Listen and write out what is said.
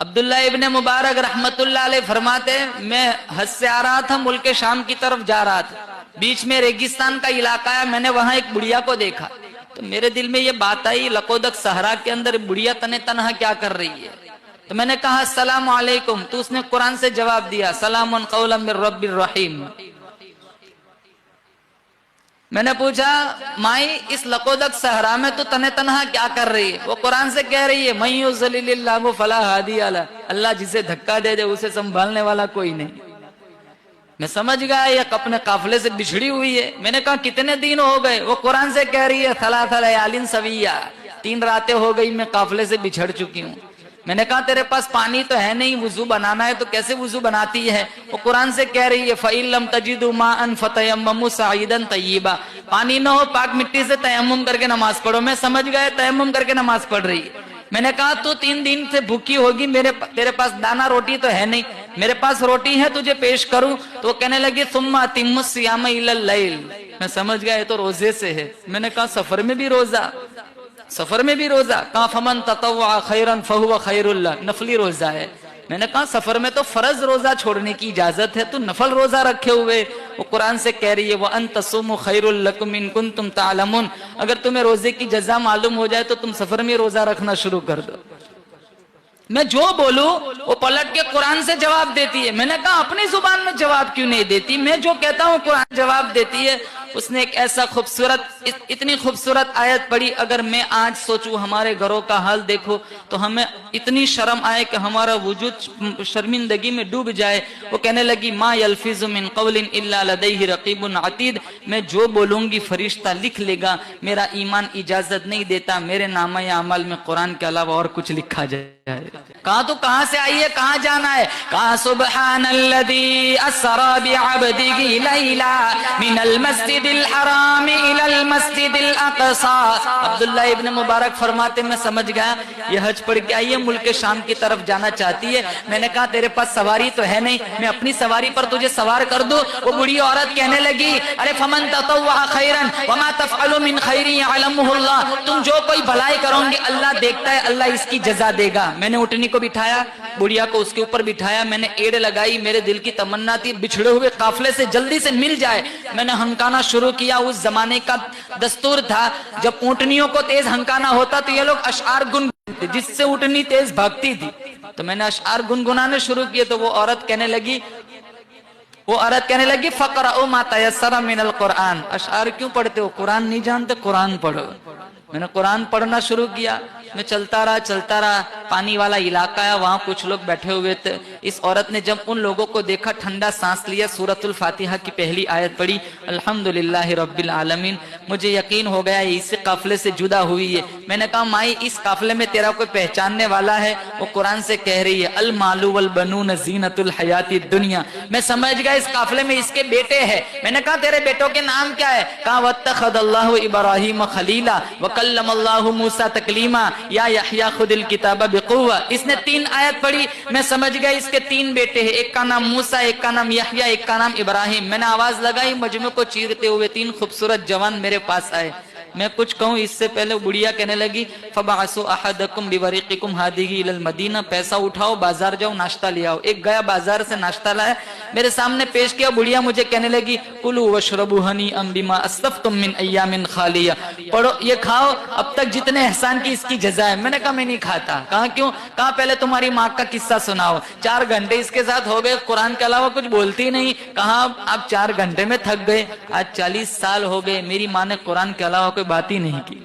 عبداللہ ابن مبارک رحمت اللہ علیہ فرماتے ہیں میں حج سے آ رہا تھا، ملک شام کی طرف جا رہا تھا، بیچ میں ریگستان کا علاقہ ہے، میں نے وہاں ایک بڑھیا کو دیکھا تو میرے دل میں یہ بات آئی لقودق صحرا کے اندر بڑھیا تنے تنہا کیا کر رہی ہے؟ تو میں نے کہا السلام علیکم، تو اس نے قرآن سے جواب دیا سلام قولا من رب الرحیم۔ میں نے پوچھا مائی اس لقودق صحرا میں تو تنے تنہا کیا کر رہی ہے؟ وہ قرآن سے کہہ رہی ہے من یضلل اللہ فلا ہادی لہ، اللہ جسے دھکا دے دے اسے سنبھالنے والا کوئی نہیں۔ میں سمجھ گیا یہ اپنے قافلے سے بچھڑی ہوئی ہے۔ میں نے کہا کتنے دن ہو گئے؟ وہ قرآن سے کہہ رہی ہے ثلاث لیال سویہ، 3 راتیں ہو گئی میں قافلے سے بچھڑ چکی ہوں۔ میں نے کہا تیرے پاس پانی تو ہے نہیں، وضو بنانا ہے تو کیسے وضو بناتی ہے؟ وہ قرآن سے کہہ رہی ہے فَإِن لَمْ تَجِدُوا مَاءً فَتَيَمَّمُوا صَعِيدًا طَيِّبًا، پانی نہ ہو پاک مٹی سے تیمم کر کے نماز پڑھو۔ میں سمجھ گیا تیمم کر کے نماز پڑھ رہی ہے۔ میں نے کہا تو 3 دن سے بھوکی ہوگی، تیرے پاس دانا روٹی تو ہے نہیں، میرے پاس روٹی ہے تجھے پیش کروں؟ تو وہ کہنے لگی ثُمَّ أَتِمُّوا الصِّيَامَ إِلَى اللَّيْلِ۔ میں سمجھ گیا یہ تو روزے سے ہے۔ میں نے کہا سفر میں بھی روزہ؟ سفر میں بھی روزہ؟ کہا فَمَن تَطَوَّعَ خَيْرًا فَهُوَ خَيْرٌ لَهُ، نفلی روزہ ہے۔ میں نے کہا سفر میں تو فرض روزہ چھوڑنے کی اجازت ہے، تو نفل روزہ رکھے ہوئے؟ وہ قرآن سے کہہ رہی ہے وَأَن تَصُومُوا خَيْرٌ لَكُمْ إِن كُنتُمْ تَعْلَمُونَ، اگر تمہیں روزے کی جزا معلوم ہو جائے تو تم سفر میں روزہ رکھنا شروع کر دو۔ میں جو بولوں وہ پلٹ کے قرآن سے جواب دیتی ہے۔ میں نے کہا اپنی زبان میں جواب کیوں نہیں دیتی؟ میں جو کہتا ہوں قرآن جواب دیتی ہے۔ اس نے ایک ایسا خوبصورت اتنی خوبصورت آیت پڑھی، اگر میں آج سوچوں ہمارے گھروں کا حال دیکھو تو ہمیں اتنی شرم آئے کہ ہمارا وجود شرمندگی میں ڈوب جائے۔ وہ کہنے لگی ما یلفظ من قول الا لدیہ رقیب عتید، میں جو بولوں گی فرشتہ لکھ لے گا، میرا ایمان اجازت نہیں دیتا میرے نامہ اعمال میں قرآن کے علاوہ اور کچھ لکھا جائے۔ کہا تو کہاں سے آئی ہے، کہاں جانا ہے؟ کہا سبحان الذی اسری بعبدہ لیلا من المسجد الحرام الى المسجد الاقصى۔ عبداللہ ابن مبارک فرماتے میں سمجھ گیا یہ حج پڑھ کے آئی ہے، ملک شام کی طرف جانا چاہتی ہے۔ میں نے کہا تیرے پاس سواری تو ہے نہیں، میں اپنی سواری پر تجھے سوار کر دوں؟ وہ بڑی عورت کہنے لگی ارے فمن تطوع خیرا وما تفعل من خیر یعلمہ اللہ، تم جو کوئی بھلائی کرو گے اللہ دیکھتا ہے، اللہ اس کی جزا دے گا۔ میں نے اٹھنی کو بٹھایا، بڑھیا کو اس کے اوپر بٹھایا، میں نے ایڑ لگائی، میرے دل کی تمنا تھی بچھڑے ہوئے قافلے سے جلدی سے مل جائے۔ میں نے ہنکانا شروع کیا۔ اس زمانے کا دستور تھا جب اونٹنیوں کو تیز ہنکانا ہوتا تو یہ لوگ اشعار گنگناتے جس سے اونٹنی تیز بھاگتی تھی، تو میں نے اشعار گنگنانے شروع کیے تو وہ عورت کہنے لگی فقرؤوا ما تیسر من القرآن، اشعار کیوں پڑھتے ہو؟ قرآن نہیں جانتے؟ قرآن پڑھو۔ میں نے قرآن پڑھنا شروع کیا۔ میں چلتا رہا، پانی والا علاقہ ہے، وہاں کچھ لوگ بیٹھے ہوئے تھے۔ اس عورت نے جب ان لوگوں کو دیکھا ٹھنڈا سانس لیا، سورۃ الفاتحہ کی پہلی آیت پڑھی الحمدللہ رب العالمین۔ مجھے یقین ہو گیا یہ اسی قافلے سے جدا ہوئی ہے۔ میں نے کہا مائی اس قافلے میں تیرا کوئی پہچاننے والا ہے؟ وہ قرآن سے کہہ رہی ہے المال والبنون زینت الحیات الدنیا۔ میں سمجھ گیا اس قافلے میں اس کے بیٹے ہیں۔ میں نے کہا تیرے بیٹوں کے نام کیا ہے؟ کہا واتخذ اللہ ابراہیم خلیلا وکلم اللہ موسیٰ تکلیما یا یحییٰ خذ الکتاب بقوہ۔ اس نے 3 آیت پڑھی، میں سمجھ گیا اس کے 3 بیٹے ہیں، ایک کا نام موسیٰ، ایک کا نام یحییٰ، ایک کا نام ابراہیم۔ میں نے آواز لگائی، مجمع کو چیرتے ہوئے 3 خوبصورت جوان میرے پاس آئے۔ میں کچھ کہوں اس سے پہلے بڑھیا کہنے لگی فبعثوا احدکم بورقکم ہذہ الی المدینہ، پیسہ اٹھاؤ بازار جاؤ ناشتہ لے آؤ۔ ایک گیا بازار سے ناشتہ لایا، میرے سامنے پیش کیا، بڑھیا مجھے کہنے لگی کلوا واشربوا ہنیئا بما اسلفتم من ایام خالیہ، پڑھو یہ کھاؤ اب تک جتنے احسان کی اس کی جزا ہے۔ میں نے کہا میں نہیں کھاتا۔ کہا کیوں؟ کہا پہلے تمہاری ماں کا قصہ سناؤ، 4 گھنٹے اس کے ساتھ ہو گئے، قرآن کے علاوہ کچھ بولتی نہیں۔ کہا آپ 4 گھنٹے میں تھک گئے، آج 40 سال ہو گئے میری ماں نے قرآن کے علاوہ کوئی بات ہی نہیں کی۔